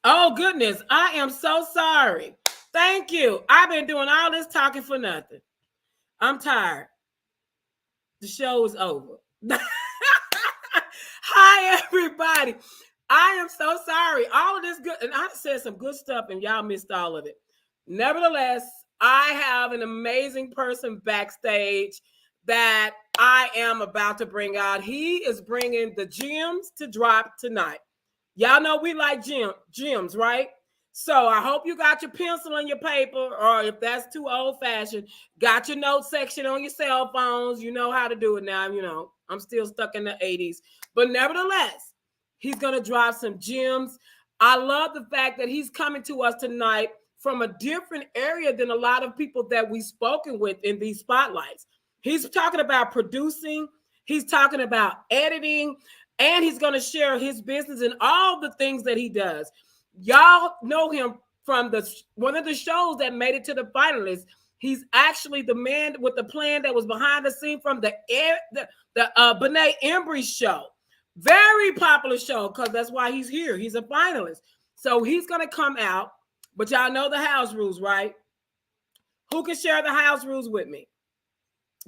Oh, goodness. I am so sorry. Thank you. I've been doing all this talking for nothing. I'm tired. The show is over. Hi, everybody. I am so sorry. All of this good, and I said some good stuff, and y'all missed all of it. Nevertheless, I have an amazing person backstage that I am about to bring out. He is bringing the gems to drop tonight. Y'all know we like gems, right? So I hope you got your pencil and your paper, or if that's too old fashioned, got your note section on your cell phones. You know how to do it now. I'm still stuck in the 80s. But nevertheless, he's going to drop some gems. I love the fact that he's coming to us tonight from a different area than a lot of people that we've spoken with in these spotlights. He's talking about producing. He's talking about editing. And he's going to share his business and all the things that he does. Y'all know him from one of the shows that made it to the finalists. He's actually the man with the plan that was behind the scene from the Benet Embry Show. Very popular show, because that's why he's here. He's a finalist. So he's going to come out. But y'all know the house rules, right? Who can share the house rules with me?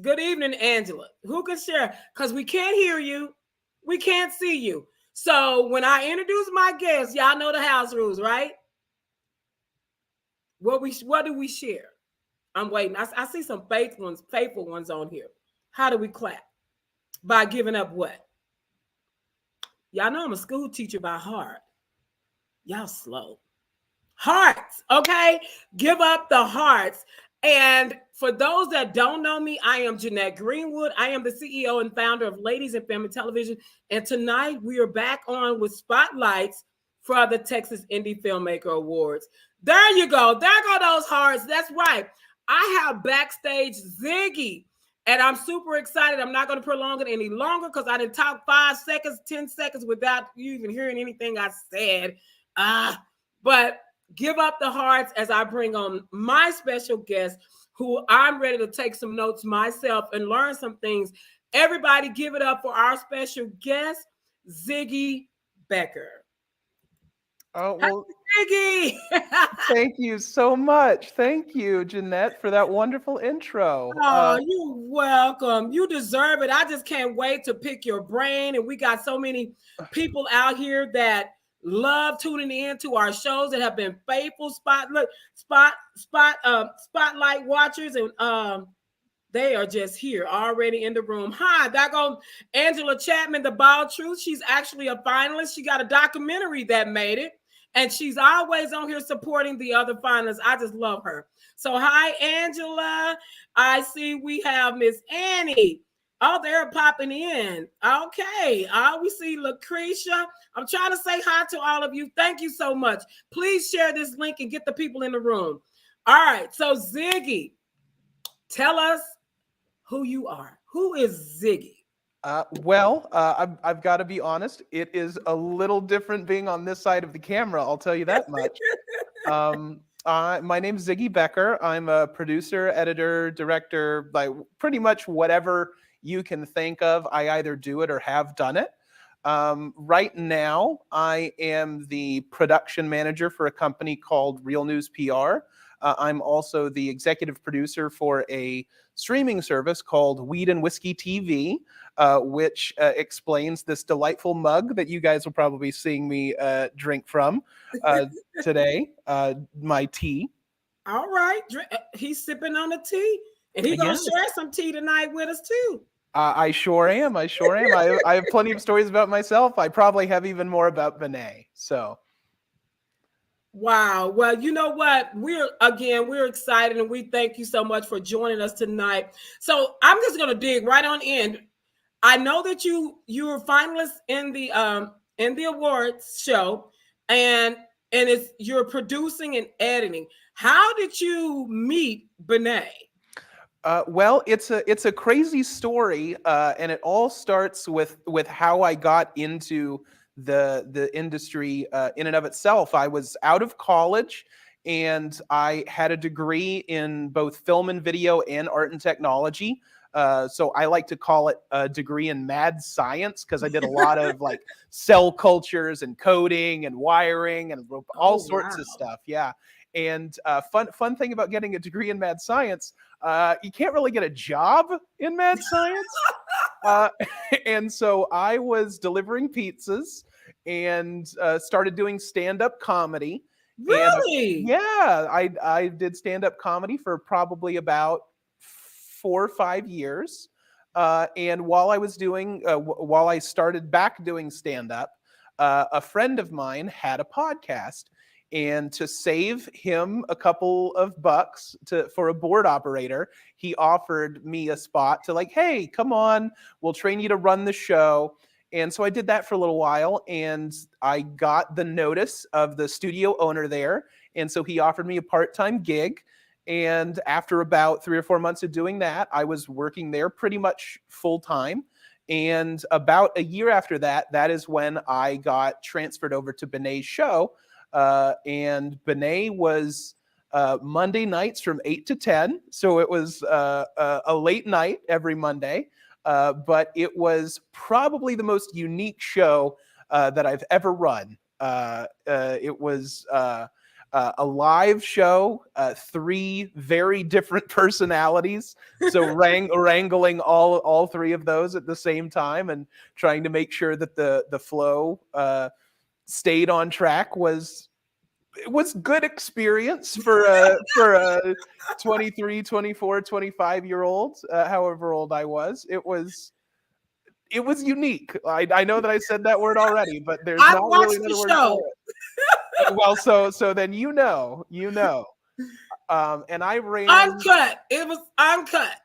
Good evening, Angela. Who can share? Because we can't hear you. We can't see you. So when I introduce my guests, y'all know the house rules, right? What do we share? I'm waiting. I see some faithful ones on here. How do we clap? By giving up what? Y'all know I'm a school teacher by heart. Y'all slow. Hearts, okay? Give up the hearts. And for those that don't know me, I am Jeanette Greenwood. I am the CEO and founder of Ladies in Family Television. And tonight we are back on with spotlights for the Texas Indie Filmmaker Awards. There you go. There go those hearts. That's right. I have backstage Ziggy. And I'm super excited. I'm not going to prolong it any longer because I didn't talk 5 seconds, 10 seconds without you even hearing anything I said. But give up the hearts as I bring on my special guest, who I'm ready to take some notes myself and learn some things. Everybody give it up for our special guest, Ziggy Becker. Oh, well, Ziggy! thank you so much. Thank you, Jeanette, for that wonderful intro. Oh, you're welcome. You deserve it. I just can't wait to pick your brain. And we got so many people out here that love tuning in to our shows, that have been faithful spotlight watchers, and they are just here already in the room. Hi, that goes Angela Chapman, the Bald Truth. She's actually a finalist. She got a documentary that made it, and she's always on here supporting the other finalists. I just love her. So hi, Angela. I see we have Miss Annie. Oh, they're popping in. Okay. We see Lucretia. I'm trying to say hi to all of you. Thank you so much. Please share this link and get the people in the room. All right. So Ziggy, tell us who you are. Who is Ziggy? I've got to be honest. It is a little different being on this side of the camera. I'll tell you that much. My name is Ziggy Becker. I'm a producer, editor, director, like pretty much whatever you can think of. I either do it or have done it. Right now, I am the production manager for a company called Real News PR. I'm also the executive producer for a streaming service called Weed and Whiskey TV, which explains this delightful mug that you guys will probably be seeing me drink from today, my tea. All right. He's sipping on the tea, and he's going to share some tea tonight with us too. I sure am. I have plenty of stories about myself. I probably have even more about Benet. So. Wow. Well, you know what? We're excited, and we thank you so much for joining us tonight. So I'm just going to dig right on in. I know that you were finalists in the awards show, and you're producing and editing. How did you meet Benet? Well, it's a crazy story, and it all starts with how I got into the industry in and of itself. I was out of college, and I had a degree in both film and video and art and technology. So I like to call it a degree in mad science because I did a lot of like cell cultures and coding and wiring and all sorts of stuff. Yeah. And fun thing about getting a degree in mad science, you can't really get a job in mad science. And so I was delivering pizzas and started doing stand-up comedy. Really? And yeah, I did stand-up comedy for probably about 4 or 5 years. And while I started back doing stand-up, a friend of mine had a podcast. And to save him a couple of bucks for a board operator, he offered me a spot to like, hey, come on, we'll train you to run the show. And so I did that for a little while, and I got the notice of the studio owner there. And so he offered me a part-time gig. And after about 3 or 4 months of doing that, I was working there pretty much full time. And about a year after that, that is when I got transferred over to Benet's show. And Benet was Monday nights from 8 to 10. So it was a late night every Monday. But it was probably the most unique show that I've ever run. It was a live show, 3 very different personalities. So wrangling all 3 of those at the same time and trying to make sure that the flow stayed on track was good experience for a 23, 24, 25-year-old, however old I was. It was unique. I know that I said that word already, but there's not really another word for it. Well, so then you know. And I ran uncut. It was uncut.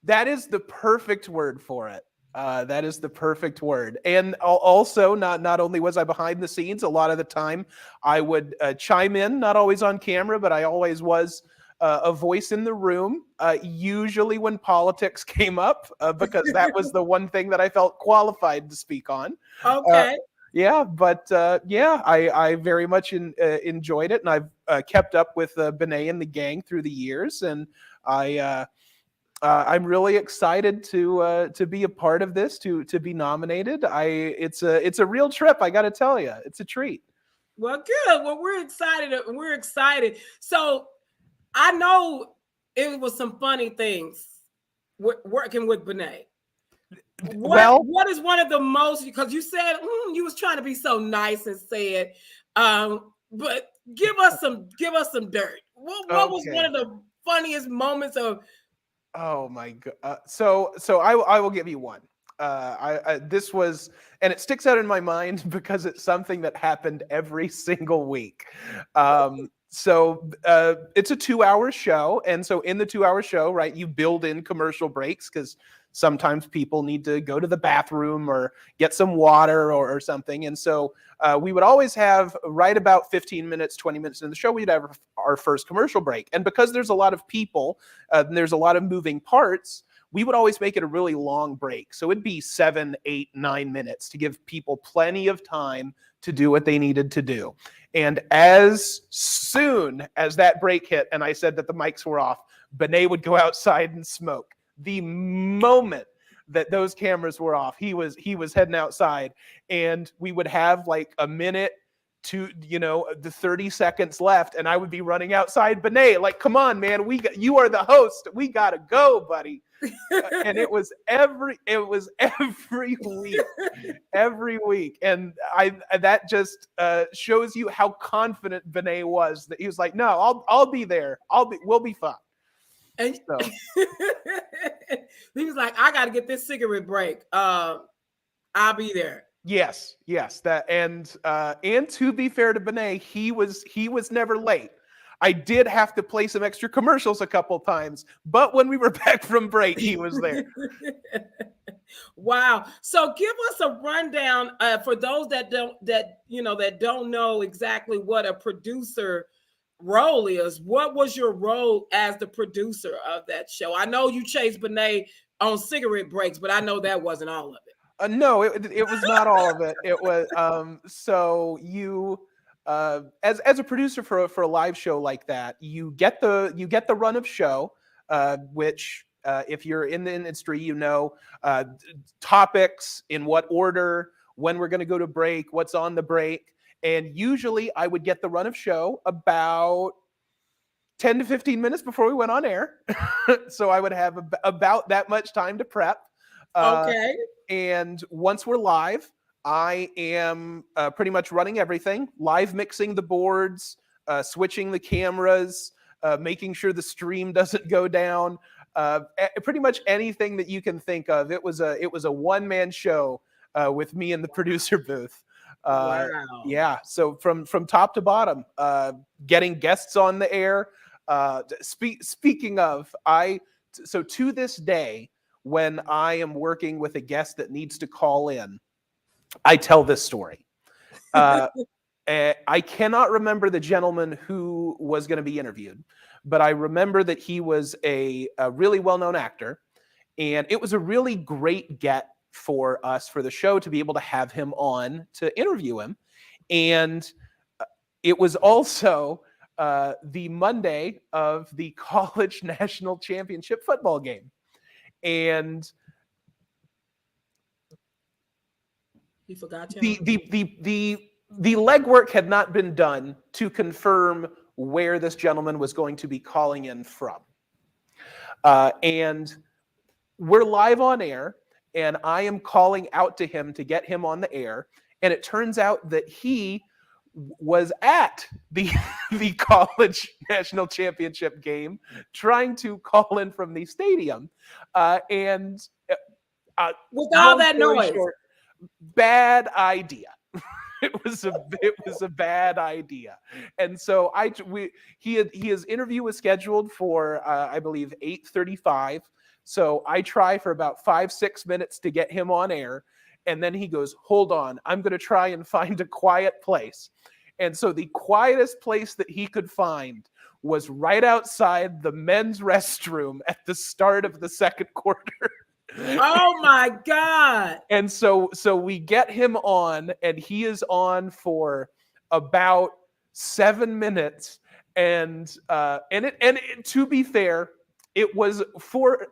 That is the perfect word for it. That is the perfect word. And also, not only was I behind the scenes, a lot of the time I would chime in, not always on camera, but I always was a voice in the room, usually when politics came up, because that was the one thing that I felt qualified to speak on. Okay. Yeah, but I very much enjoyed it, and I've kept up with Benet and the gang through the years, and I'm really excited to be a part of this, to be nominated. It's a real trip, I got to tell you. It's a treat. Well, good. Well, we're excited. We're excited. So I know it was some funny things working with Benet. What is one of the most, because you said you was trying to be so nice and said, but give us some dirt. What was one of the funniest moments of? Oh my God! So I will give you one. This was, and it sticks out in my mind because it's something that happened every single week. So it's a 2-hour show, and so in the 2-hour show, right, you build in commercial breaks because sometimes people need to go to the bathroom or get some water or something. And so we would always have right about 15 minutes, 20 minutes in the show, we'd have our first commercial break. And because there's a lot of people, and there's a lot of moving parts, we would always make it a really long break. So it'd be 7, 8, 9 minutes to give people plenty of time to do what they needed to do. And as soon as that break hit and I said that the mics were off, Benet would go outside and smoke. The moment that those cameras were off, he was heading outside, and we would have like a minute to, the 30 seconds left, and I would be running outside. Benet, like, come on, man, you are the host. We gotta go, buddy. And it was every week, and that just shows you how confident Benet was, that he was like, no, I'll be there. We'll be fine. And so. He was like, I got to get this cigarette break. I'll be there. Yes. That and to be fair to Benet, he was never late. I did have to play some extra commercials a couple times, but when we were back from break, he was there. Wow. So give us a rundown for those that don't know exactly what a producer role is. What was your role as the producer of that show? I know you chased Benet on cigarette breaks, but I know that wasn't all of it. No, it was not all of it. It was so you as a producer for a live show like that, you get the run of show, which if you're in the industry, topics, in what order, when we're going to go to break, what's on the break. And usually I would get the run of show about 10 to 15 minutes before we went on air. So I would have about that much time to prep. Okay. And once we're live, I am pretty much running everything, live mixing the boards, switching the cameras, making sure the stream doesn't go down. Pretty much anything that you can think of. It was a one-man show with me in the producer booth. Wow. Yeah. So from top to bottom, getting guests on the air. Speaking of, so to this day, when I am working with a guest that needs to call in, I tell this story. I cannot remember the gentleman who was going to be interviewed, but I remember that he was a really well-known actor, and it was a really great get for us for the show to be able to have him on to interview him. And it was also the Monday of the college national championship football game. And you forgot the legwork had not been done to confirm where this gentleman was going to be calling in from. And we're live on air, and I am calling out to him to get him on the air. And it turns out that he was at the college national championship game trying to call in from the stadium. And with all that noise, short, bad idea. It was a bad idea. And so his interview was scheduled for I believe 8:35. So I try for about 5-6 minutes to get him on air. And then he goes, hold on, I'm going to try and find a quiet place. And so the quietest place that he could find was right outside the men's restroom at the start of the second quarter. Oh my God. And so we get him on, and he is on for about 7 minutes. And to be fair, it was for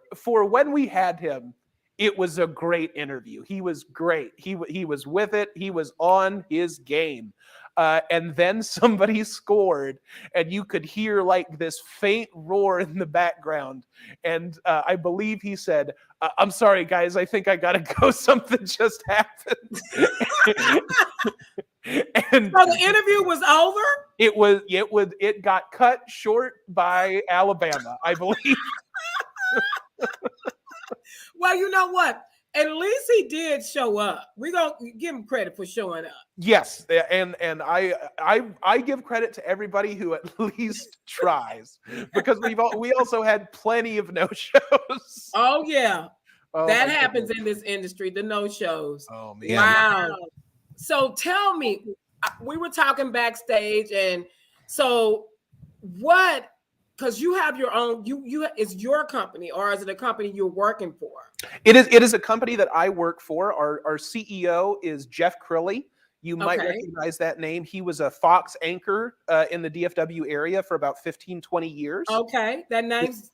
when we had him, it was a great interview. He was great. He was with it. He was on his game. And then somebody scored, and you could hear like this faint roar in the background. And I believe he said, I'm sorry, guys, I think I got to go. Something just happened. And so the interview was over? It got cut short by Alabama, I believe. Well, you know what? At least he did show up. We're going to give him credit for showing up. Yes, and I give credit to everybody who at least tries, because we also had plenty of no-shows. Oh yeah. That happens in this industry, the no-shows. Oh man. Wow. So tell me, we were talking backstage, and so what, because you have your own, you is your company, or is it a company you're working for? It is a company that I work for. Our CEO is Jeff Crilly. You might recognize that name. He was a Fox anchor in the DFW area for about 15-20 years. Okay, that name's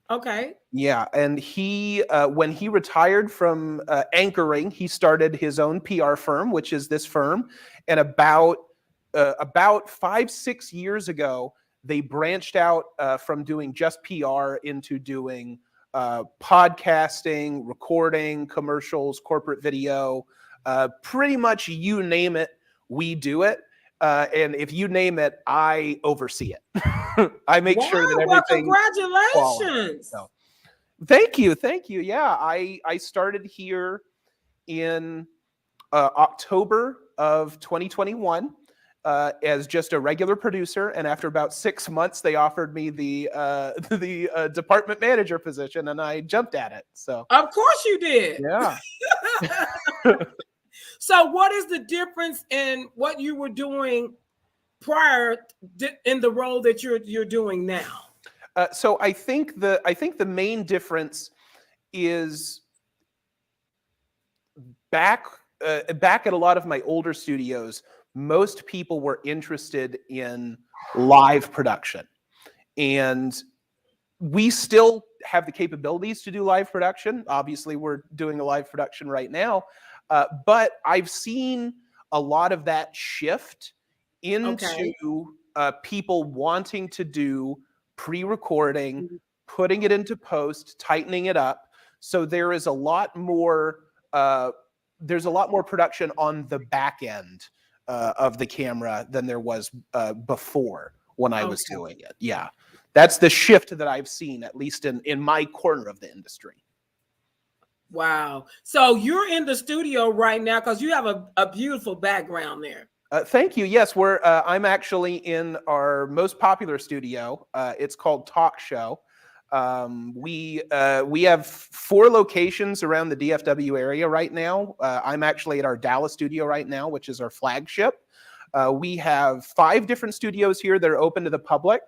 okay. Yeah, and he when he retired from anchoring, he started his own PR firm, which is this firm. And about 5-6 years ago, they branched out from doing just PR into doing podcasting, recording, commercials, corporate video, pretty much you name it, we do it. And if you name it, I oversee it. I make sure that everything. Well, congratulations! So, thank you. Yeah, I started here in October of 2021 as just a regular producer, and after about 6 months, they offered me the department manager position, and I jumped at it. So of course you did. Yeah. So what is the difference in what you were doing prior in the role that you're doing now? So I think the main difference is back at a lot of my older studios, most people were interested in live production. And we still have the capabilities to do live production. Obviously, we're doing a live production right now. But I've seen a lot of that shift into people wanting to do pre-recording, putting it into post, tightening it up. So there is a lot more. There's a lot more production on the back end of the camera than there was before when I was doing it. Yeah, that's the shift that I've seen, at least in my corner of the industry. Wow. So you're in the studio right now because you have a beautiful background there. Thank you. Yes, I'm actually in our most popular studio. It's called Talk Show. We have 4 locations around the DFW area right now. I'm actually at our Dallas studio right now, which is our flagship. We have 5 different studios here that are open to the public.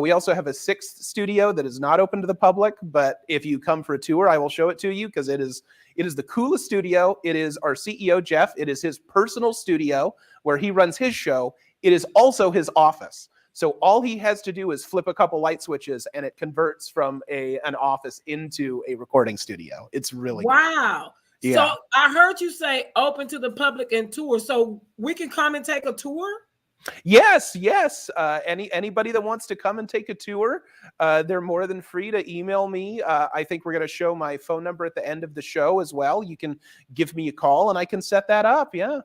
We also have a 6th studio that is not open to the public, but if you come for a tour, I will show it to you because it is the coolest studio. It is our CEO, Jeff. It is his personal studio where he runs his show. It is also his office. So all he has to do is flip a couple light switches and it converts from an office into a recording studio. It's really wow. Cool. Yeah. So I heard you say open to the public and tour. So we can come and take a tour? Yes. Anybody that wants to come and take a tour, they're more than free to email me. I think we're going to show my phone number at the end of the show as well. You can give me a call and I can set that up. Yeah.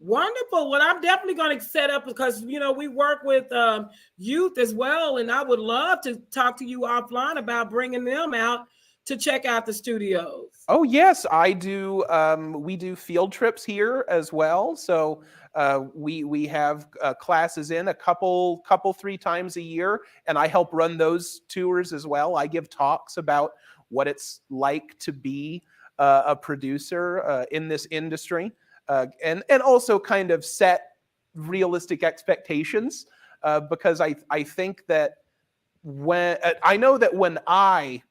Wonderful. Well, I'm definitely going to set up because, we work with youth as well. And I would love to talk to you offline about bringing them out to check out the studios. Oh, yes, I do. We do field trips here as well. So we have classes in a couple 3 times a year, and I help run those tours as well. I give talks about what it's like to be a producer in this industry, and also kind of set realistic expectations because I think that when I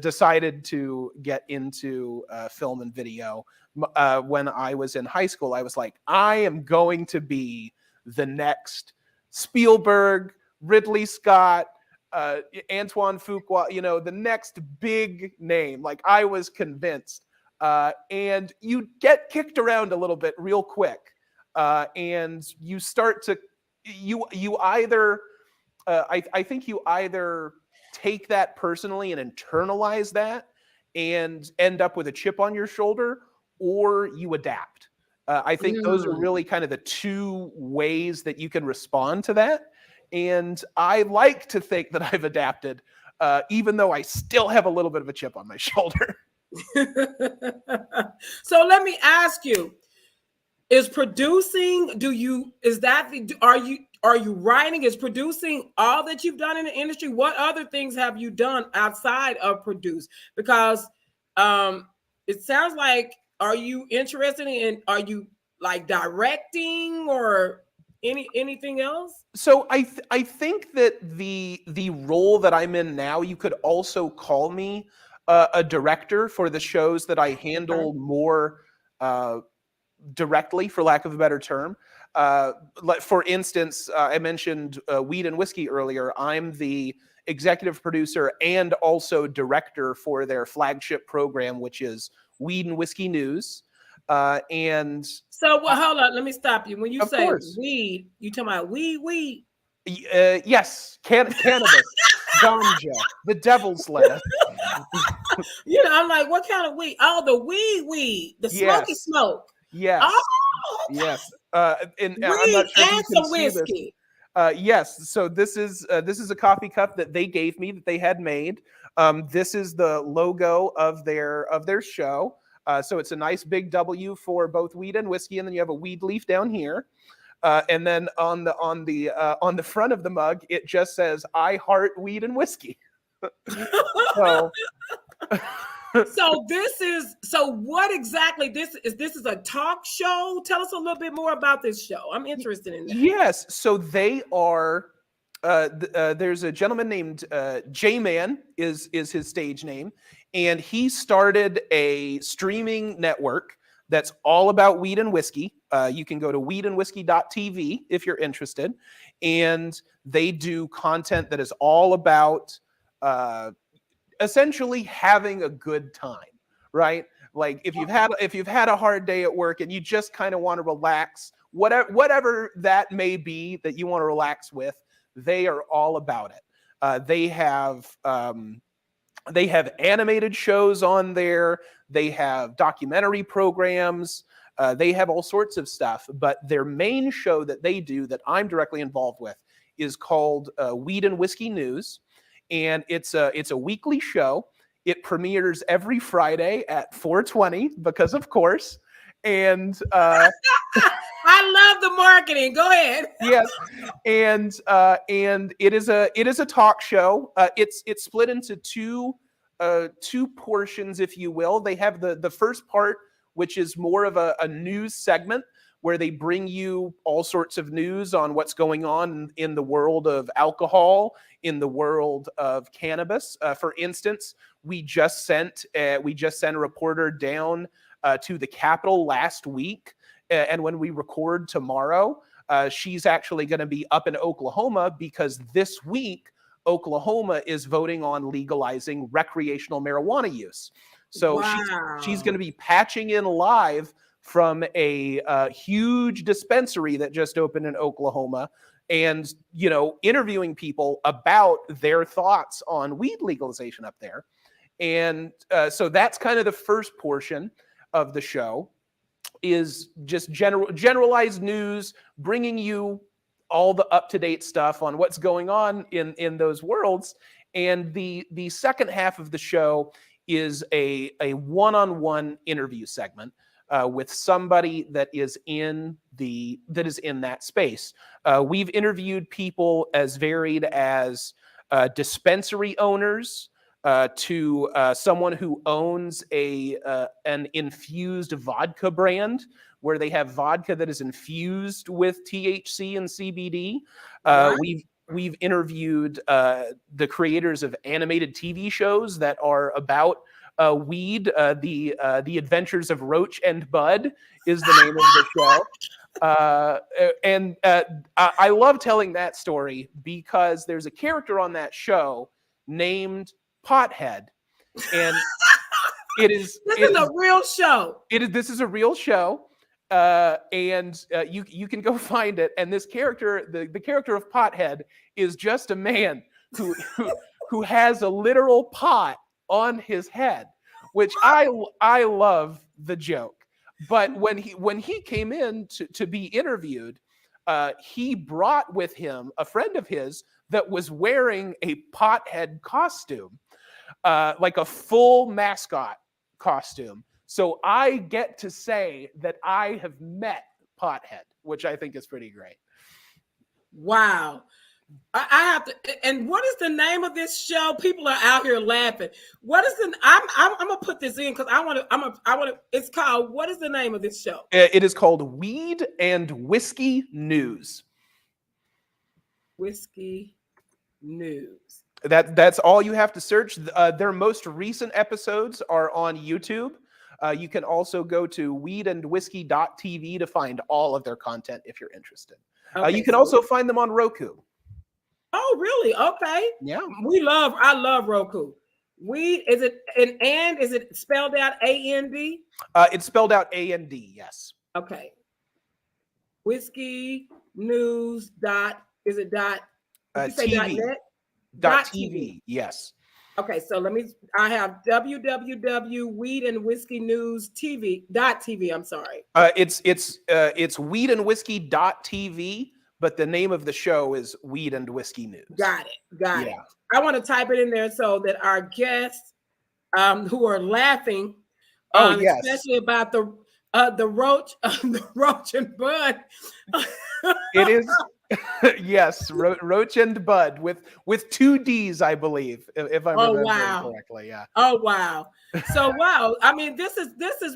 decided to get into film and video when I was in high school, I was like, I am going to be the next Spielberg, Ridley Scott, Antoine Fuqua, the next big name. Like, I was convinced. And you get kicked around a little bit real quick. And you start to, I think you either take that personally and internalize that and end up with a chip on your shoulder, or you adapt. I think those are really kind of the 2 ways that you can respond to that. And I like to think that I've adapted, even though I still have a little bit of a chip on my shoulder. So let me ask you, is producing, are you writing? Is producing all that you've done in the industry? What other things have you done outside of produce? Because it sounds like, are you interested in, are you like directing or anything else? So I think that the role that I'm in now, you could also call me a director for the shows that I handle more directly, for lack of a better term. For instance, I mentioned Weed and Whiskey earlier. I'm the executive producer and also director for their flagship program, which is Weed and Whiskey News. And so, hold on, let me stop you. When you say course. Weed, you talking about weed? Yes, cannabis, ganja, the devil's lettuce. I'm like, what kind of weed? Oh, the weed, the smoky smoke. Yes. Oh, okay. Yes. And weed I'm not sure and some whiskey. Yes. So this is a coffee cup that they gave me that they had made. This is the logo of their show. So it's a nice big W for both weed and whiskey, and then you have a weed leaf down here. And then on the front of the mug, it just says "I heart weed and whiskey." So. So what exactly this is a talk show? Tell us a little bit more about this show. I'm interested in that. Yes. So they are, there's a gentleman named J-Man is his stage name. And he started a streaming network that's all about weed and whiskey. You can go to weedandwhiskey.tv if you're interested. And they do content that is all about essentially having a good time, right? Like if you've had a hard day at work and you just kind of want to relax, whatever that may be that you want to relax with, they are all about it. They have animated shows on there. They have documentary programs. They have all sorts of stuff. But their main show that they do that I'm directly involved with is called Weed and Whiskey News. And it's a weekly show. It premieres every Friday at 4:20 because, of course. And I love the marketing. Go ahead. Yes, and it is a talk show. It's split into two portions, if you will. They have the first part, which is more of a news segment where they bring you all sorts of news on what's going on in the world of alcohol, in the world of cannabis. For instance, we just sent a reporter down to the Capitol last week, and when we record tomorrow, she's actually going to be up in Oklahoma because this week Oklahoma is voting on legalizing recreational marijuana use. So Wow. she's going to be patching in live from a huge dispensary that just opened in Oklahoma, and interviewing people about their thoughts on weed legalization up there. And so that's kind of the first portion of the show, is just generalized news, bringing you all the up-to-date stuff on what's going on in those worlds. And the second half of the show is a one-on-one interview segment with somebody that is in that space. We've interviewed people as varied as dispensary owners, to someone who owns an infused vodka brand where they have vodka that is infused with THC and CBD. Right. We've interviewed the creators of animated TV shows that are about weed. The Adventures of Roach and Bud is the name of the show. I love telling that story because there's a character on that show named Pothead, and this is a real show. This is a real show, and you can go find it. And this character, the character of Pothead, is just a man who has a literal pot on his head, which I love the joke. But when he came in to be interviewed, he brought with him a friend of his that was wearing a pothead costume, like a full mascot costume. So I get to say that I have met Pothead, which I think is pretty great. Wow. I have to. And what is the name of this show? People are out here laughing. What is the? I'm gonna put this in because I want to. It's called. What is the name of this show? It is called Weed and Whiskey News. Whiskey News. That's all you have to search. Their most recent episodes are on YouTube. You can also go to weedandwhiskey.tv to find all of their content if you're interested. Okay, you can also find them on Roku. Oh, really? Okay. Yeah. I love Roku. Is it spelled out A-N-D? It's spelled out A-N-D, yes. Okay. Whiskey News is it dot? Did you say TV. .net? .tv, yes. Okay, so I have www.weedandwhiskeynews.tv. I'm sorry. It's weedandwhiskey.tv, but the name of the show is Weed and Whiskey News. Got it. I want to type it in there so that our guests who are laughing, yes, especially about the roach, the roach and bud. It is. Yes, Roach and Bud with 2 D's, I believe, if I'm remembering correctly. Yeah. Oh wow. So wow. I mean, this is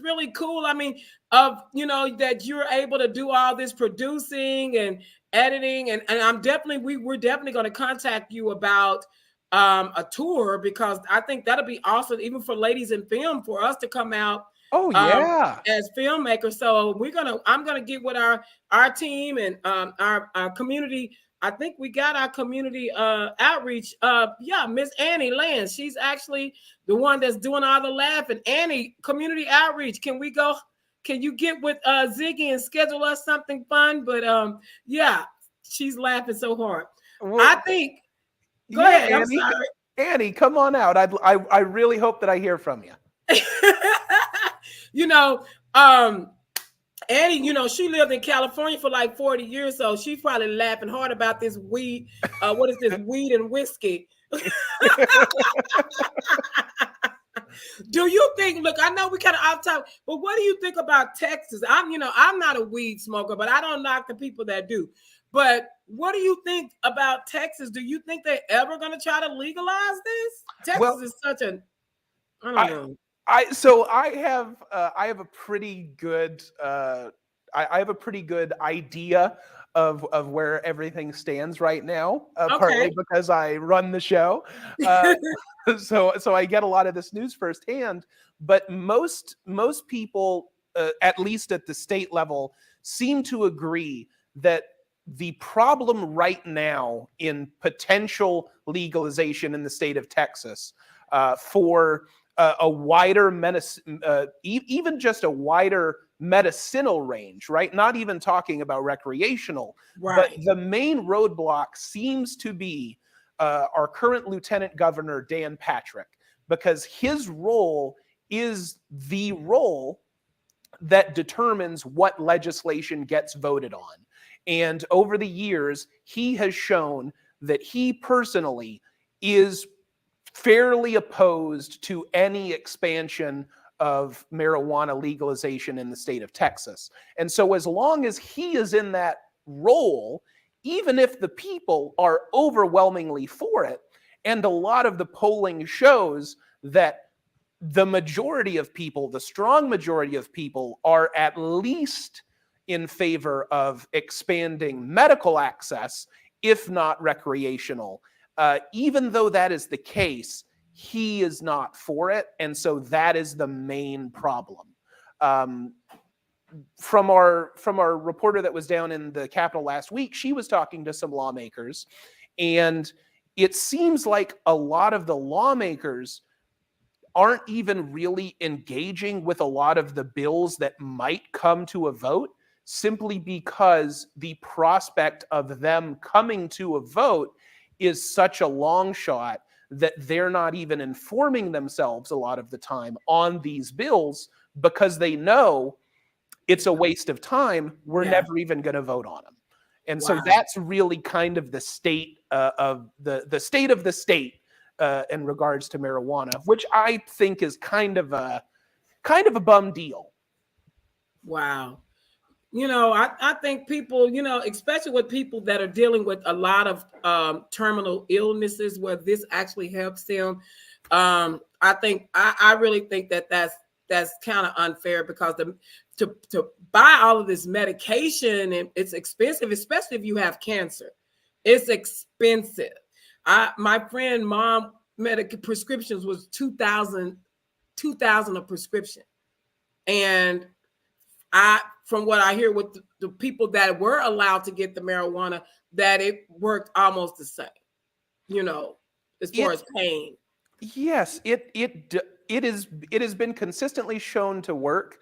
really cool. I mean, that you're able to do all this producing and editing, and we're definitely going to contact you about a tour, because I think that'll be awesome, even for ladies in film, for us to come out Oh yeah. As filmmakers. So I'm gonna get with our team and our community. I think we got our community outreach. Yeah, Miss Annie Land. She's actually the one that's doing all the laughing. Annie, community outreach. Can we go? Can you get with Ziggy and schedule us something fun? But yeah, she's laughing so hard. Well, I think. Go yeah, ahead. I'm sorry. Annie, come on out. I really hope that I hear from you. You know, Annie, she lived in California for like 40 years, so she's probably laughing hard about this weed. What is this, weed and whiskey? Do you think, look, I know we kind of off topic, but what do you think about Texas? I'm not a weed smoker, but I don't knock the people that do. But what do you think about Texas? Do you think they're ever going to try to legalize this? Texas is such a, I don't know. I have a pretty good I have a pretty good idea of where everything stands right now, partly because I run the show. So I get a lot of this news firsthand. But most people, at least at the state level, seem to agree that the problem right now in potential legalization in the state of Texas for a wider even just a wider medicinal range, right? Not even talking about recreational, right. But the main roadblock seems to be our current Lieutenant Governor, Dan Patrick, because his role is the role that determines what legislation gets voted on. And over the years, he has shown that he personally is fairly opposed to any expansion of marijuana legalization in the state of Texas. And so as long as he is in that role, even if the people are overwhelmingly for it, and a lot of the polling shows that the majority of people, the strong majority of people, are at least in favor of expanding medical access, if not recreational. Even though that is the case, he is not for it. And so that is the main problem. From our reporter that was down in the Capitol last week, she was talking to some lawmakers, and it seems like a lot of the lawmakers aren't even really engaging with a lot of the bills that might come to a vote, simply because the prospect of them coming to a vote is such a long shot that they're not even informing themselves a lot of the time on these bills, because they know it's a waste of time. We're never even going to vote on them. And so that's really kind of the state of the state of the state in regards to marijuana, which I think is kind of a bum deal. Wow. I think people, especially with people that are dealing with a lot of terminal illnesses where this actually helps them. I really think that's kind of unfair, because to buy all of this medication, and it's expensive, especially if you have cancer. It's expensive. My friend mom medical prescriptions was $2,000 a prescription. And from what I hear with the people that were allowed to get the marijuana, that it worked almost the same, as far as pain. Yes, it has been consistently shown to work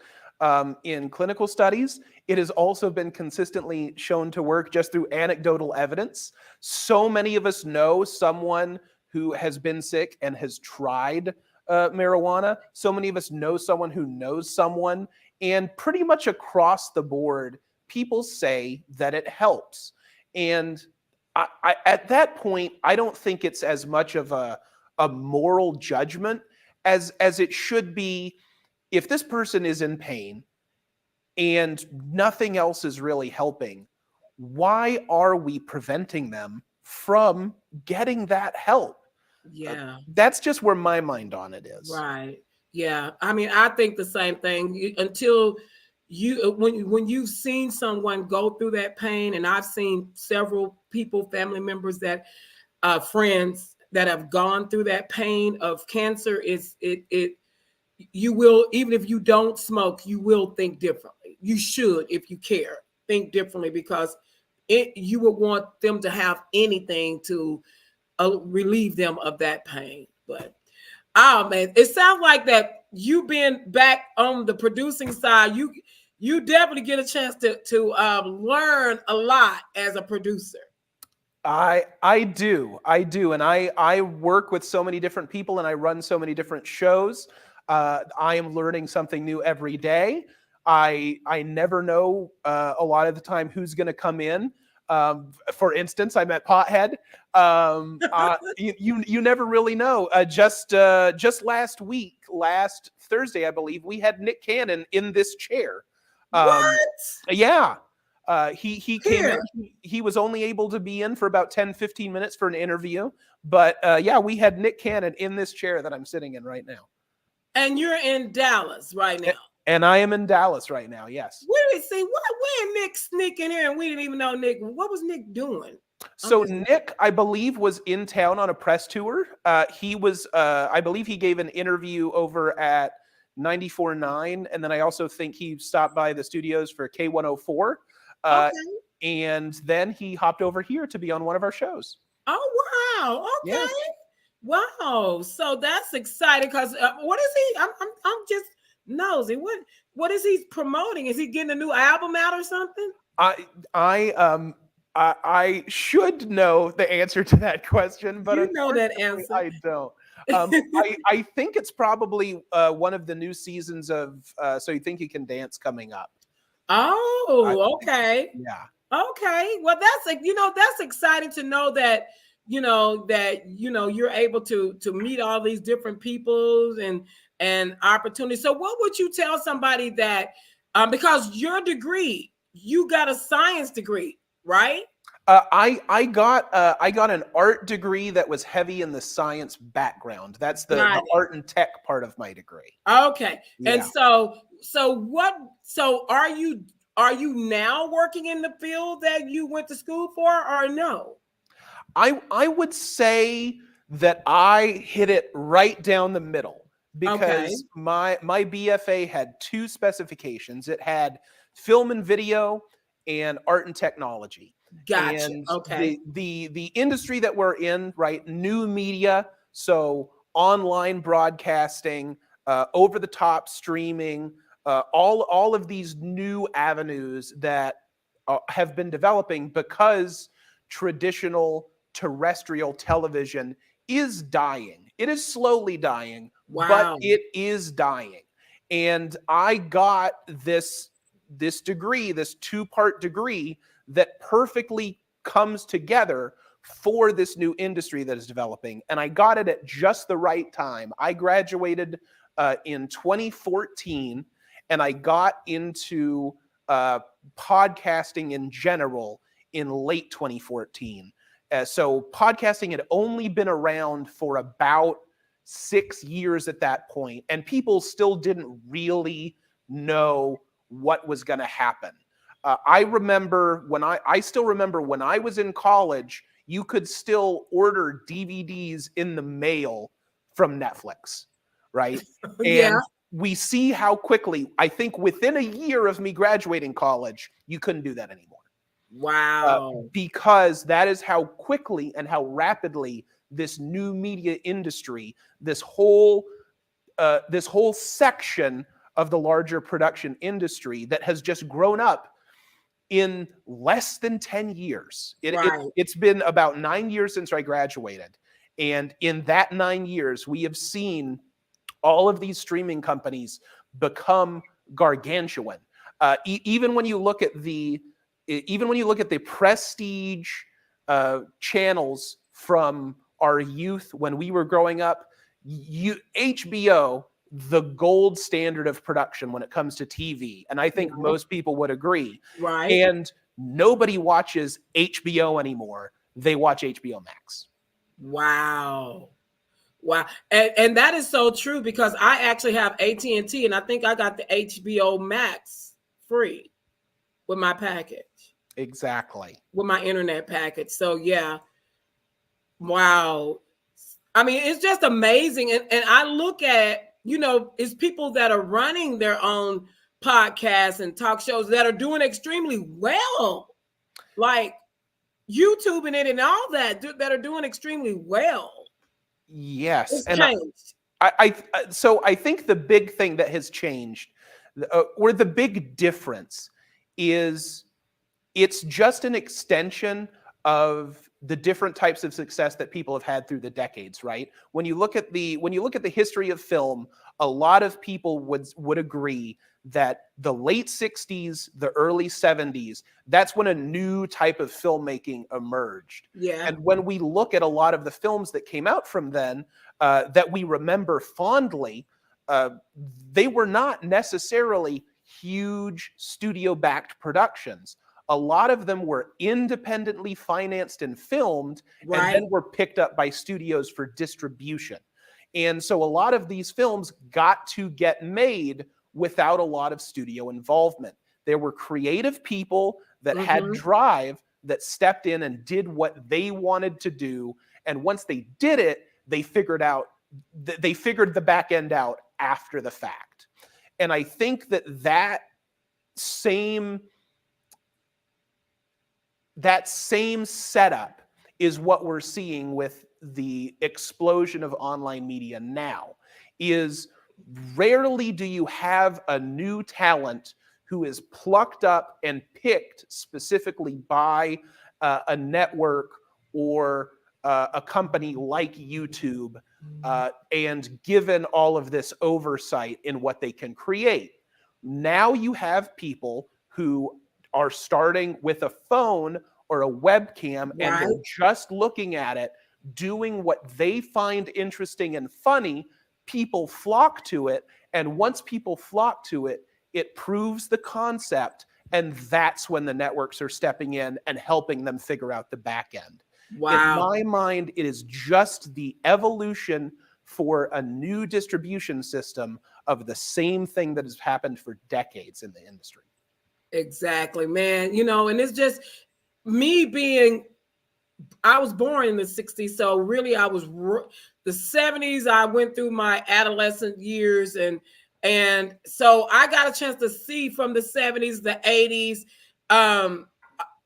in clinical studies. It has also been consistently shown to work just through anecdotal evidence. So many of us know someone who has been sick and has tried marijuana. So many of us know someone who knows someone. And pretty much across the board, people say that it helps. And I at that point, I don't think it's as much of a moral judgment as it should be. If this person is in pain and nothing else is really helping, why are we preventing them from getting that help? Yeah. That's just where my mind on it is. Right. Yeah. I mean, I think the same thing. Until when you've seen someone go through that pain, and I've seen several people, family members, that friends that have gone through that pain of cancer, you will, even if you don't smoke, you will think differently. You should, if you care, think differently, because you would want them to have anything to relieve them of that pain. But oh man, it sounds like that you've been back on the producing side. You definitely get a chance to learn a lot as a producer. I do, and I work with so many different people, and I run so many different shows. I am learning something new every day. I never know a lot of the time who's going to come in. For instance, I met Pothead. You never really know. Just last week, last Thursday, I believe, we had Nick Cannon in this chair. What? Yeah. He came Here. in. He was only able to be in for about 10-15 minutes for an interview. But yeah, we had Nick Cannon in this chair that I'm sitting in right now. And you're in Dallas right now. And I am in Dallas right now, yes. Where did see where Nick sneak in here and we didn't even know Nick? What was Nick doing? So Nick, I believe, was in town on a press tour. He was, I believe he gave an interview over at 94.9. And then I also think he stopped by the studios for K104. Okay. And then he hopped over here to be on one of our shows. Oh, wow. Okay. Yeah. Wow. So that's exciting because what is he? I'm just nosy. What is he promoting? Is he getting a new album out or something? I should know the answer to that question, but you know that answer. I don't. I think it's probably one of the new seasons of So You Think You Can Dance coming up. Oh, okay. Yeah. Okay. Well, that's exciting to know that you're able to meet all these different peoples and opportunities. So what would you tell somebody that because your degree, you got a science degree, right? I got an art degree that was heavy in the science background. That's the art and tech part of my degree. Okay. Yeah. And so are you now working in the field that you went to school for, or no? I would say that I hit it right down the middle, because my BFA had two specifications. It had film and video and art and technology. Gotcha. And okay. The industry that we're in, right? New media, so online broadcasting, over the top streaming, all of these new avenues that have been developing because traditional terrestrial television is dying. It is slowly dying, but it is dying. And I got this degree, this 2-part degree that perfectly comes together for this new industry that is developing. And I got it at just the right time. I graduated in 2014, and I got into podcasting in general in late 2014. So podcasting had only been around for about 6 years at that point, and people still didn't really know what was going to happen. I still remember when I was in college, you could still order DVDs in the mail from Netflix, right? Yeah. And we see how quickly, I think within a year of me graduating college, you couldn't do that anymore. Wow. Because that is how quickly and how rapidly this new media industry, this whole section of the larger production industry that has just grown up in less than 10 years. It's been about 9 years since I graduated. And in that 9 years, we have seen all of these streaming companies become gargantuan. Even when you look at the prestige channels from our youth when we were growing up, HBO, the gold standard of production when it comes to TV. And I think most people would agree. Right. And nobody watches HBO anymore. They watch HBO Max. Wow. And that is so true, because I actually have AT&T, and I think I got the HBO Max free with my package. Exactly. With my internet package. So yeah. Wow. I mean, it's just amazing. And I look at it's people that are running their own podcasts and talk shows that are doing extremely well, like YouTube and it and all that are doing extremely well. Yes, It's and changed. so I think the big thing that has changed, or the big difference, is it's just an extension of the different types of success that people have had through the decades, right? When you look at the history of film, a lot of people would agree that the late 60s, the early 70s, that's when a new type of filmmaking emerged. Yeah. And when we look at a lot of the films that came out from then, that we remember fondly, they were not necessarily huge studio-backed productions. A lot of them were independently financed and filmed, Right. and then were picked up by studios for distribution. And so a lot of these films got to get made without a lot of studio involvement. There were creative people that had drive, that stepped in and did what they wanted to do. And once they did it, they figured the back end out after the fact. And I think that same setup is what we're seeing with the explosion of online media now. Is rarely do you have a new talent who is plucked up and picked specifically by a network or a company like YouTube, and given all of this oversight in what they can create. Now you have people who are starting with a phone or a webcam, and they're just looking at it, doing what they find interesting and funny. People flock to it, and once people flock to it, it proves the concept, and that's when the networks are stepping in and helping them figure out the back end. Wow. In my mind, it is just the evolution for a new distribution system of the same thing that has happened for decades in the industry. Exactly, man. And it's just me I was born in the 60s, so really the 70s, I went through my adolescent years, and so I got a chance to see from the 70s, the 80s,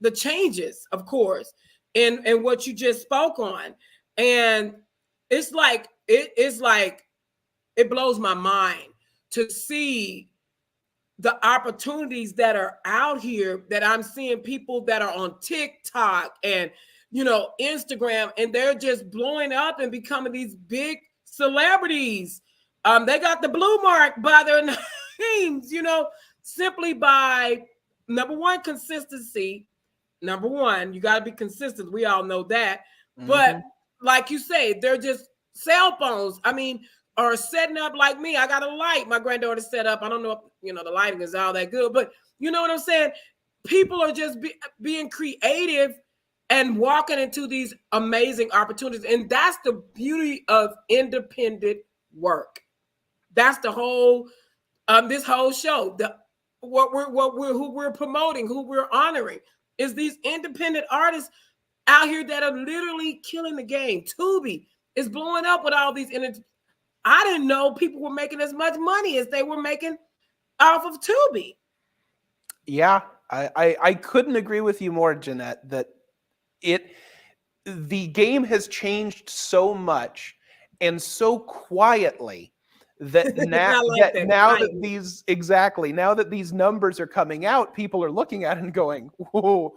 the changes, of course, and what you just spoke on. And it's like it blows my mind to see the opportunities that are out here, that I'm seeing people that are on TikTok and Instagram, and they're just blowing up and becoming these big celebrities. They got the blue mark by their names, simply by, number one, consistency. Number one, you got to be consistent. We all know that. But like you say, they're just cell phones. Are setting up like me. I got a light. My granddaughter set up. I don't know if the lighting is all that good, but you know what I'm saying? People are just being creative and walking into these amazing opportunities. And that's the beauty of independent work. That's the whole this whole show. Who we're promoting, who we're honoring, is these independent artists out here that are literally killing the game. Tubi is blowing up with all these I didn't know people were making as much money as they were making off of Tubi. Yeah, I couldn't agree with you more, Jeanette, that the game has changed so much and so quietly that now that these numbers are coming out, people are looking at it and going, whoa,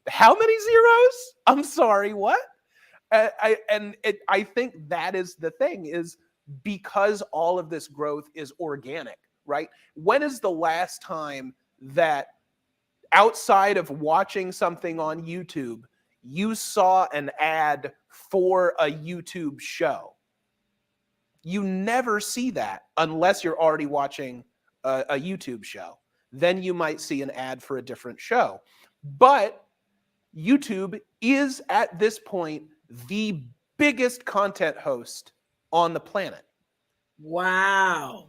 how many zeros? I'm sorry, what? I think that is the thing, is because all of this growth is organic, right? When is the last time that outside of watching something on YouTube, you saw an ad for a YouTube show? You never see that unless you're already watching a YouTube show. Then you might see an ad for a different show. But YouTube is at this point the biggest content host on the planet. Wow.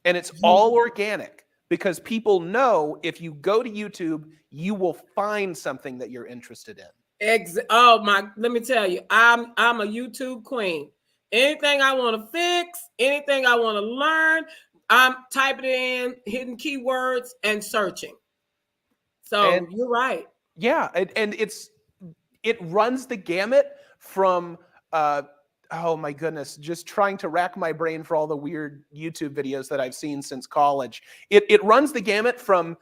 And it's all organic, because people know if you go to YouTube, you will find something that you're interested in. Let me tell you, I'm a YouTube queen. Anything I want to fix, anything I want to learn, I'm typing it in, hitting keywords and searching. So And you're right. yeah, and it runs the gamut from oh my goodness, just trying to rack my brain for all the weird YouTube videos that I've seen since college. It runs the gamut from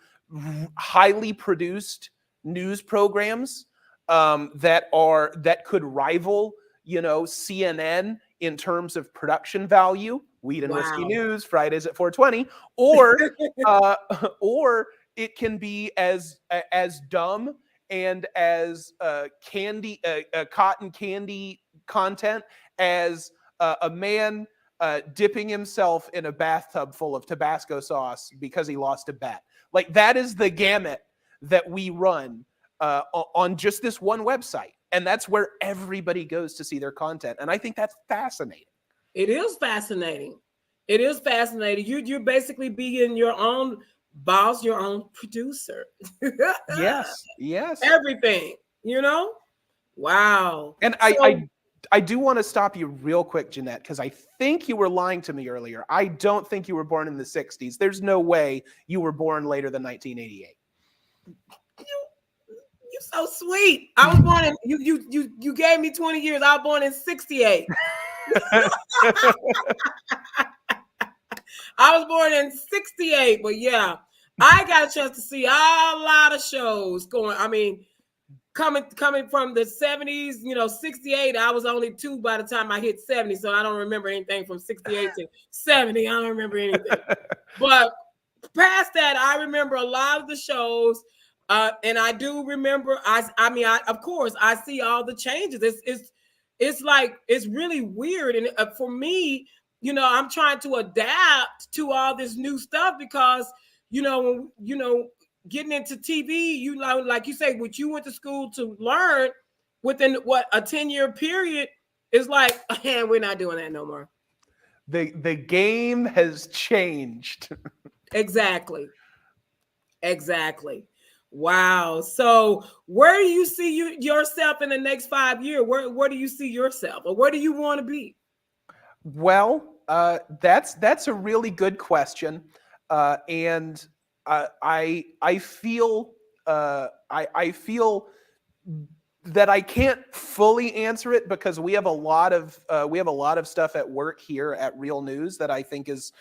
highly produced news programs that could rival, CNN in terms of production value. Weed and Whiskey Wow. News, Fridays at 4:20, or uh, or it can be as dumb and as cotton candy content as a man dipping himself in a bathtub full of Tabasco sauce because he lost a bet. Like, that is the gamut that we run on just this one website. And that's where everybody goes to see their content. And I think that's fascinating. It is fascinating. It is fascinating. You're basically being your own boss, your own producer. Yes. Everything, Wow. And I do want to stop you real quick, Jeanette, because I think you were lying to me earlier. I don't think you were born in the 60s. There's no way you were born later than 1988. You're so sweet. I was born in you gave me 20 years. I was born in 68. I was born in 68, but yeah, I got a chance to see a lot of shows going. I mean, coming from the 70s, 68, I was only 2 by the time I hit 70, so I don't remember anything from 68 to 70. I don't remember anything. But past that, I remember a lot of the shows, and I do remember. Of course, I see all the changes. It's like, it's really weird, and for me, I'm trying to adapt to all this new stuff because, getting into TV, like you say, what you went to school to learn within a 10-year period is like, man, we're not doing that no more. The game has changed. Exactly. Wow. So where do you see yourself in the next 5 years? Where do you see yourself, or where do you want to be? Well, that's a really good question, and I feel that I can't fully answer it because we have a lot of stuff at work here at Real News that I think is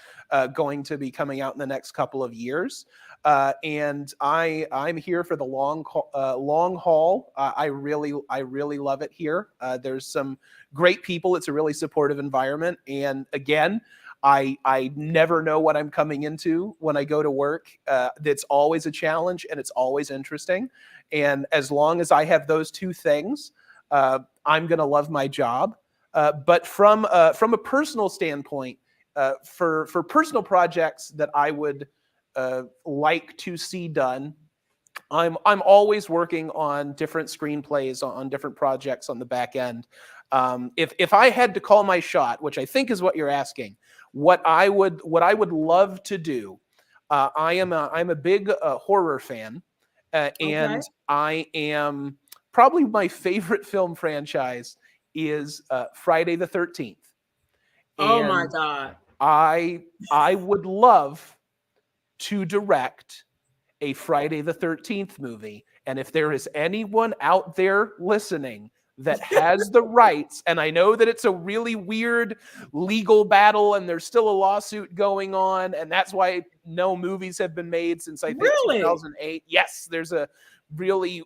going to be coming out in the next couple of years. And I'm here for the long haul. I really love it here. There's some great people. It's a really supportive environment. And again, I never know what I'm coming into when I go to work. It's always a challenge and it's always interesting. And as long as I have those two things, I'm going to love my job. But from a personal standpoint, for personal projects that I would like to see done, I'm always working on different screenplays on different projects on the back end. If I had to call my shot, which I think is what you're asking, what I would love to do, I'm a big horror fan, and I am probably my favorite film franchise is Friday the 13th. Oh my God! I would love to direct a Friday the 13th movie, and if there is anyone out there listening that has the rights, and I know that it's a really weird legal battle and there's still a lawsuit going on, and that's why no movies have been made since I think 2008. Yes, there's a really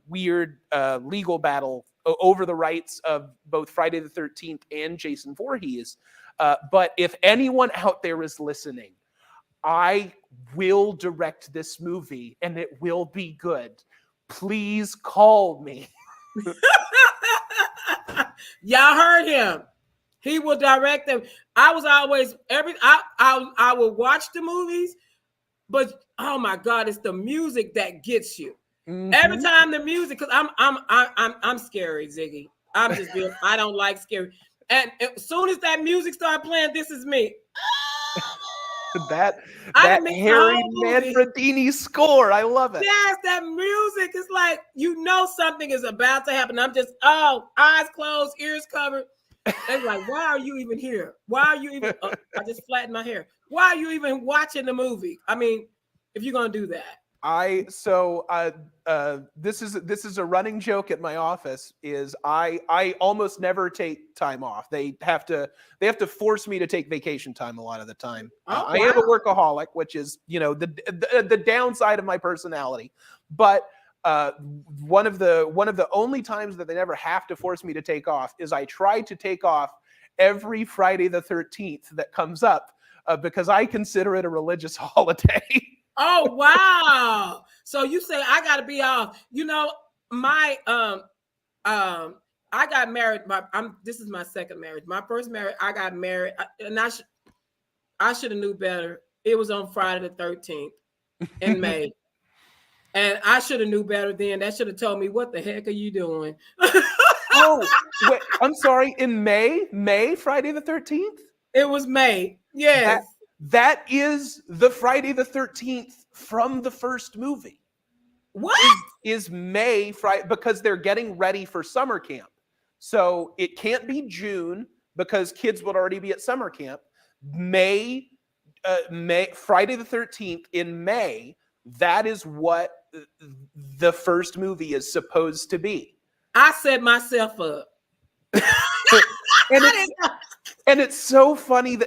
weird legal battle over the rights of both Friday the 13th and Jason Voorhees. But if anyone out there is listening, I will direct this movie and it will be good. Please call me. Y'all heard him. He will direct them. I was always I will watch the movies, but oh my God, it's the music that gets you. Mm-hmm. Every time the music, because I'm scary, Ziggy. I don't like scary. And as soon as that music started playing, This Is Me. that Harry Manfredini score, I love it. Yes, that music is like, something is about to happen. I'm just eyes closed, ears covered. They're like, why are you even here? Why are you even? I just flattened my hair. Why are you even watching the movie? I mean, if you're gonna do that. This is a running joke at my office. Is I almost never take time off. They have to force me to take vacation time a lot of the time. Oh, I am a wow. workaholic, which is the downside of my personality. But one of the only times that they never have to force me to take off is I try to take off every Friday the 13th that comes up because I consider it a religious holiday. Oh, wow. So you say I gotta be off. My I got married. This is my second marriage. My first marriage, I got married, and I should have knew better. It was on Friday the 13th in May. And I should have knew better then. That should have told me, what the heck are you doing? Oh, wait, I'm sorry. In May, Friday the 13th? It was May. Yes. That is the Friday the 13th from the first movie. What? Is May Friday, because they're getting ready for summer camp. So it can't be June because kids would already be at summer camp. May Friday the 13th in May, that is what the first movie is supposed to be. I set myself up. And it's so funny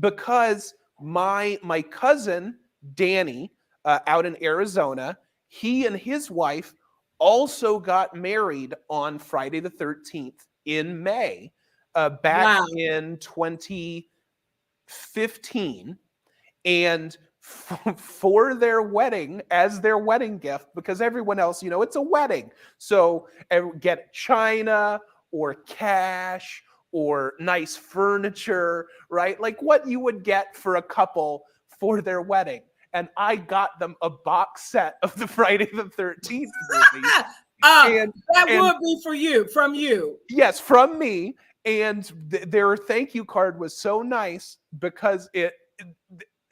because my cousin Danny out in Arizona, he and his wife also got married on Friday the 13th in May back in 2015, and for their wedding, as their wedding gift, because everyone else, it's a wedding, so get china or cash or nice furniture, right? Like what you would get for a couple for their wedding. And I got them a box set of the Friday the 13th movie. That would be from you. Yes, from me. And their thank you card was so nice because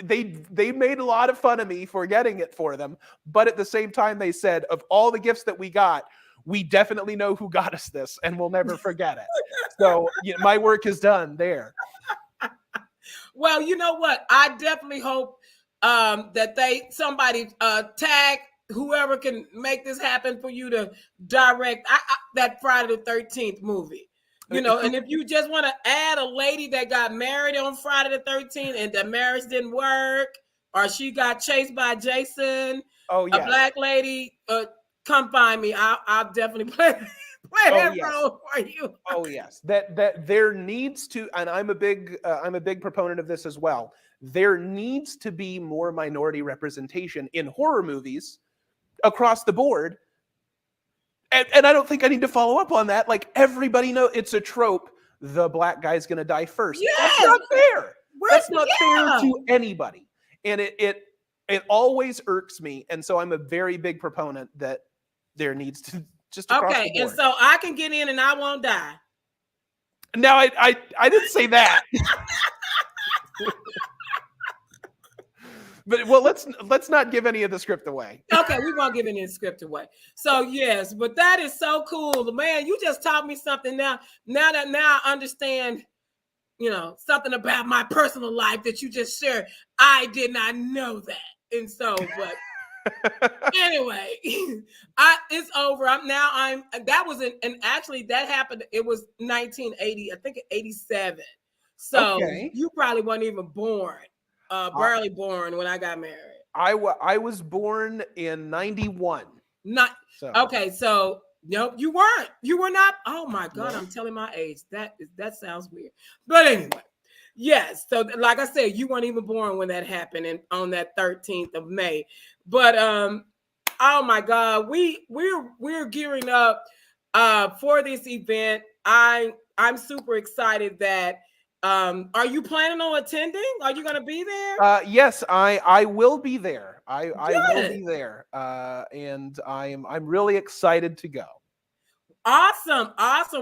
they made a lot of fun of me for getting it for them. But at the same time, they said, of all the gifts that we got, we definitely know who got us this and we'll never forget it. So my work is done there. Well, you know what? I definitely hope that somebody tag whoever can make this happen for you to direct that Friday the 13th movie. And if you just want to add a lady that got married on Friday the 13th and the marriage didn't work, or she got chased by Jason, a black lady, come find me. I'll definitely play that role for you. Oh yes, that there needs to, and I'm a big proponent of this as well. There needs to be more minority representation in horror movies across the board. And I don't think I need to follow up on that. Like everybody knows it's a trope. The black guy's going to die first. Yes! That's not fair. That's not fair to anybody. And it always irks me. And so I'm a very big proponent that there needs to just across the board. And so I can get in and I won't die. Now I didn't say that. But well, let's not give any of the script away. Okay, we won't give any of the script away. So yes, but that is so cool, man. You just taught me something now. Now I understand, something about my personal life that you just shared. I did not know that, and so, but anyway, it's over. That was and actually that happened. It was 1980, I think 87. So you probably weren't even born. Barely born when I got married. I was born in 91. So nope, you weren't. You were not. Oh my God, no. I'm telling my age. That sounds weird. But anyway, yes. So like I said, you weren't even born when that happened on that 13th of May. But oh my God, we're gearing up for this event. I'm super excited that. Are you planning on attending? Are you going to be there? Yes, I will be there. I will be there, and I'm really excited to go. Awesome.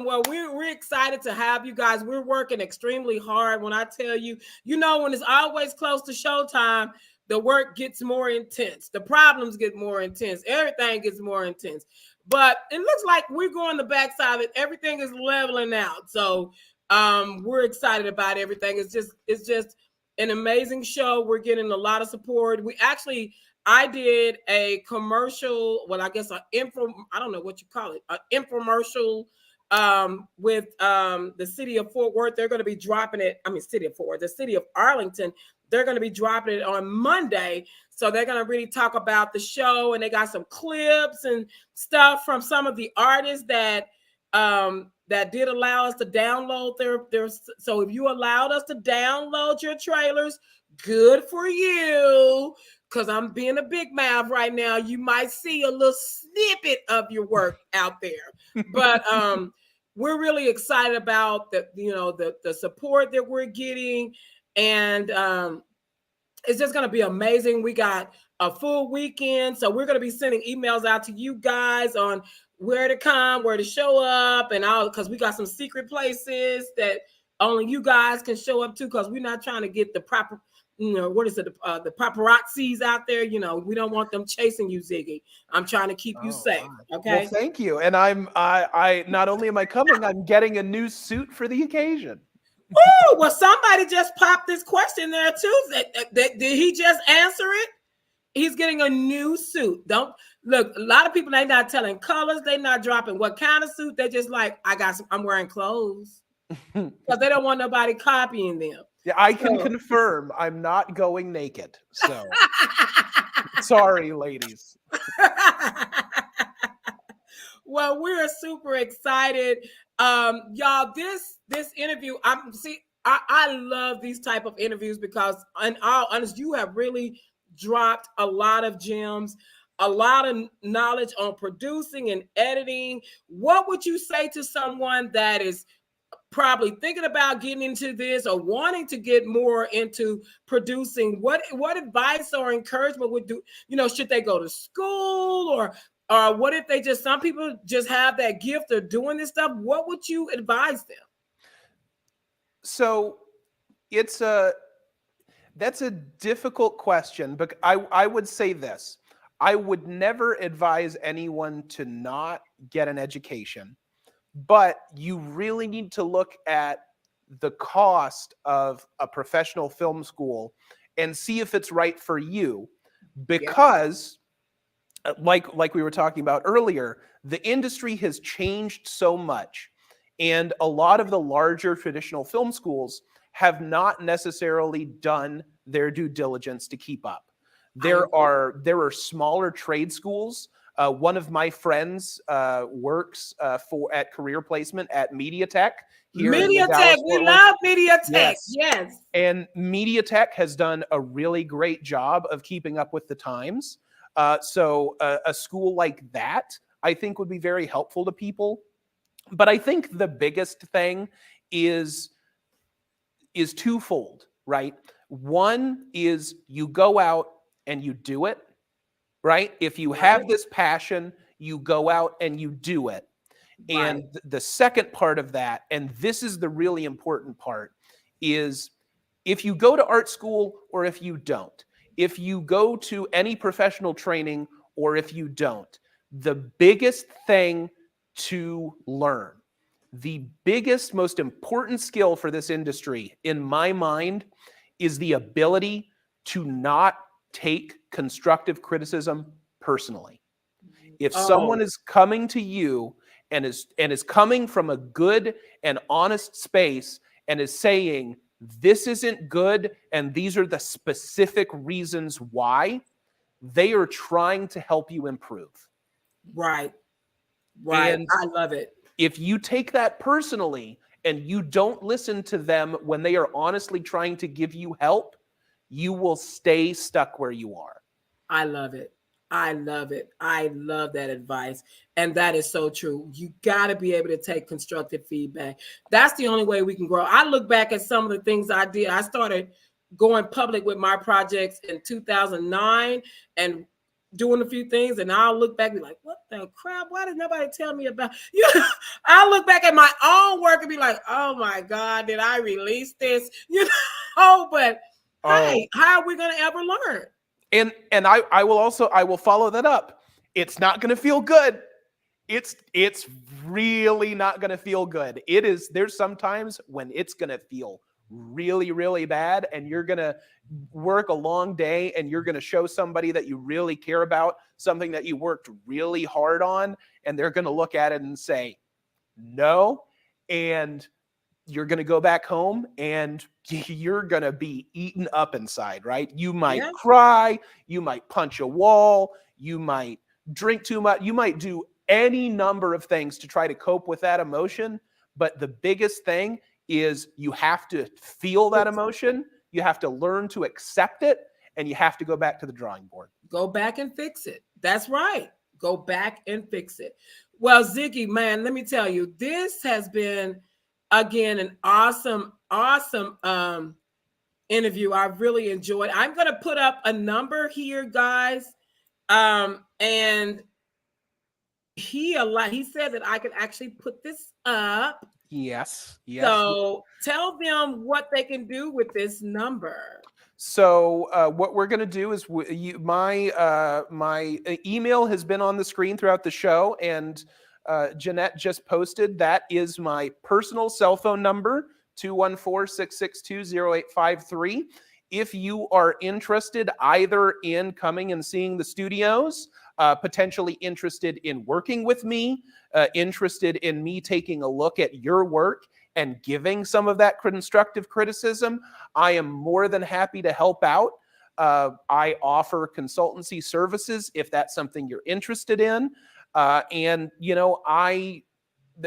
Well, we're excited to have you guys. We're working extremely hard. When I tell you, when it's always close to showtime, the work gets more intense. The problems get more intense. Everything gets more intense. but it looks like we're going the backside of it. Everything is leveling out. So we're excited about everything. It's just an amazing show. We're getting a lot of support. I did a commercial, well, I guess I don't know what you call it, an infomercial with the city of Fort Worth. They're going to be dropping it. I mean, city of Fort Worth, the city of Arlington. They're going to be dropping it on Monday. So they're going to really talk about the show, and they got some clips and stuff from some of the artists that did allow us to download their. So if you allowed us to download your trailers, good for you. Because I'm being a big mouth right now. You might see a little snippet of your work out there. But we're really excited about the support that we're getting. And it's just going to be amazing. We got a full weekend. So we're going to be sending emails out to you guys on where to come, where to show up, and all, because we got some secret places that only you guys can show up to, because we're not trying to get the proper, the paparazzis out there. We don't want them chasing you, Ziggy. I'm trying to keep you safe. Okay. Well, thank you. And I not only am I coming, I'm getting a new suit for the occasion. Oh, well, somebody just popped this question there too. Did he just answer it? He's getting a new suit. Don't look. A lot of people, they not telling colors. They not dropping what kind of suit. They just like, I'm wearing clothes, because they don't want nobody copying them. Yeah, I can confirm I'm not going naked. So sorry, ladies. Well, we're super excited. Y'all, this interview, I love these type of interviews, because in all honesty, you have really dropped a lot of gems, a lot of knowledge on producing and editing. What would you say to someone that is probably thinking about getting into this or wanting to get more into producing? What advice or encouragement would do? Should they go to school, or what if some people just have that gift of doing this stuff? What would you advise them? So that's a difficult question, but I would say this. I would never advise anyone to not get an education, but you really need to look at the cost of a professional film school and see if it's right for you, because like we were talking about earlier, the industry has changed so much, and a lot of the larger traditional film schools have not necessarily done their due diligence to keep up. There are smaller trade schools. One of my friends works at career placement at MediaTek. MediaTek, we love MediaTek. Yes. And MediaTek has done a really great job of keeping up with the times. So a school like that, I think, would be very helpful to people. But I think the biggest thing is twofold, right? One is you go out and you do it, right? If you have this passion, you go out and you do it. Right. And the second part of that, and this is the really important part, is if you go to art school or if you don't, if you go to any professional training or if you don't, the biggest thing to learn, the biggest, most important skill for this industry, in my mind, is the ability to not take constructive criticism personally. If someone is coming to you and is coming from a good and honest space and is saying, this isn't good and these are the specific reasons why, they are trying to help you improve. Right. And I love it. If you take that personally and you don't listen to them when they are honestly trying to give you help, you will stay stuck where you are. I love it. I love it. I love that advice. And that is so true. You got to be able to take constructive feedback. That's the only way we can grow. I look back at some of the things I did. I started going public with my projects in 2009 and doing a few things, and I'll look back and be like, what the crap? Why did nobody tell me about I'll look back at my own work and be like, oh my God, did I release this? But hey, how are we going to ever learn? And I will follow that up. It's not going to feel good. It's really not going to feel good. There's sometimes when it's going to feel really, really bad, and you're going to work a long day and you're going to show somebody that you really care about something that you worked really hard on, and they're going to look at it and say no, and you're going to go back home and you're going to be eaten up inside, right? You might cry, you might punch a wall, you might drink too much, you might do any number of things to try to cope with that emotion. But the biggest thing is you have to feel that emotion, you have to learn to accept it, and you have to go back to the drawing board. Go back and fix it. That's right. Go back and fix it. Well, Ziggy, man, let me tell you, this has been, again, an awesome interview. I really enjoyed. I'm going to put up a number here, guys. And he said that I could actually put this up. Yes. So tell them what they can do with this number. So what we're going to do is my email has been on the screen throughout the show, and Jeanette just posted. That is my personal cell phone number, 214-662-0853. If you are interested either in coming and seeing the studios, potentially interested in working with me, interested in me taking a look at your work and giving some of that constructive criticism, I am more than happy to help out. I offer consultancy services if that's something you're interested in. And, you know,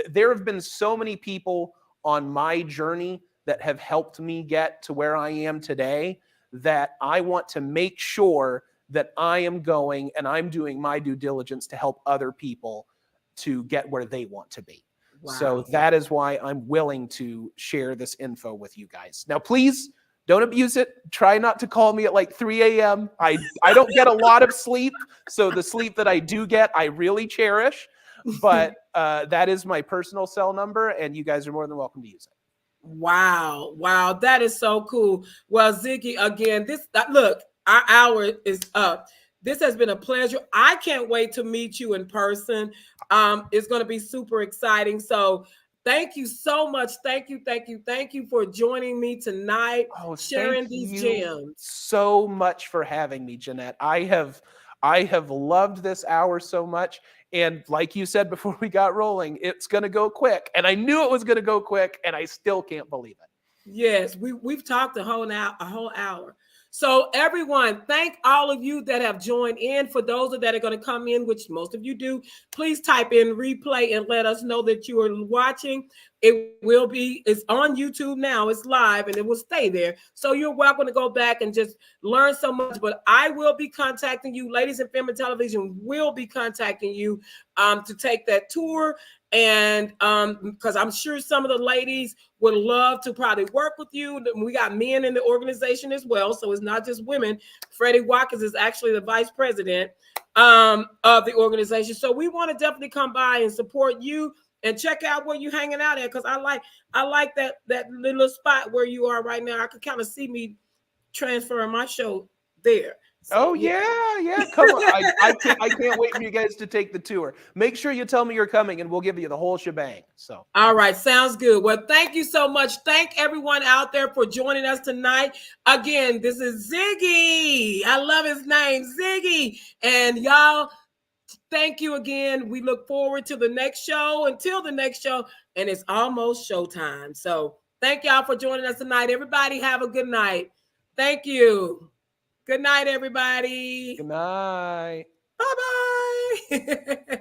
there have been so many people on my journey that have helped me get to where I am today that I want to make sure that I am going and I'm doing my due diligence to help other people to get where they want to be. Wow. So that is why I'm willing to share this info with you guys. Now, please don't abuse it. Try not to call me at like 3 a.m. I don't get a lot of sleep. So the sleep that I do get, I really cherish. But that is my personal cell number, and you guys are more than welcome to use it. Wow. Wow. That is so cool. Well, Ziggy, again, look, our hour is up. This has been a pleasure. I can't wait to meet you in person. It's going to be super exciting. So thank you so much. Thank you for joining me tonight, sharing these gems. So much for having me, Jeanette. I have loved this hour so much. And like you said before we got rolling, it's going to go quick. And I knew it was going to go quick, and I still can't believe it. Yes, we've talked a whole hour. So everyone, thank all of you that have joined in. For those that are going to come in, which most of you do, please type in replay and let us know that you are watching. It's on YouTube now. It's live and it will stay there. So you're welcome to go back and just learn so much. But I will be contacting you. Ladies in Film and Television will be contacting you to take that tour. And because I'm sure some of the ladies would love to probably work with you. We got men in the organization as well, so it's not just women. Freddie Watkins is actually the vice president of the organization. So we want to definitely come by and support you and check out where you're hanging out at, because I like that little spot where you are right now. I could kind of see me transferring my show there. So, yeah. Come on. I can't wait for you guys to take the tour. Make sure you tell me you're coming and we'll give you the whole shebang. So, all right. Sounds good. Well, thank you so much. Thank everyone out there for joining us tonight. Again, this is Ziggy. I love his name, Ziggy. And y'all, thank you again. We look forward to the next show. Until the next show. And it's almost showtime. So thank y'all for joining us tonight. Everybody have a good night. Thank you. Good night, everybody. Good night. Bye-bye.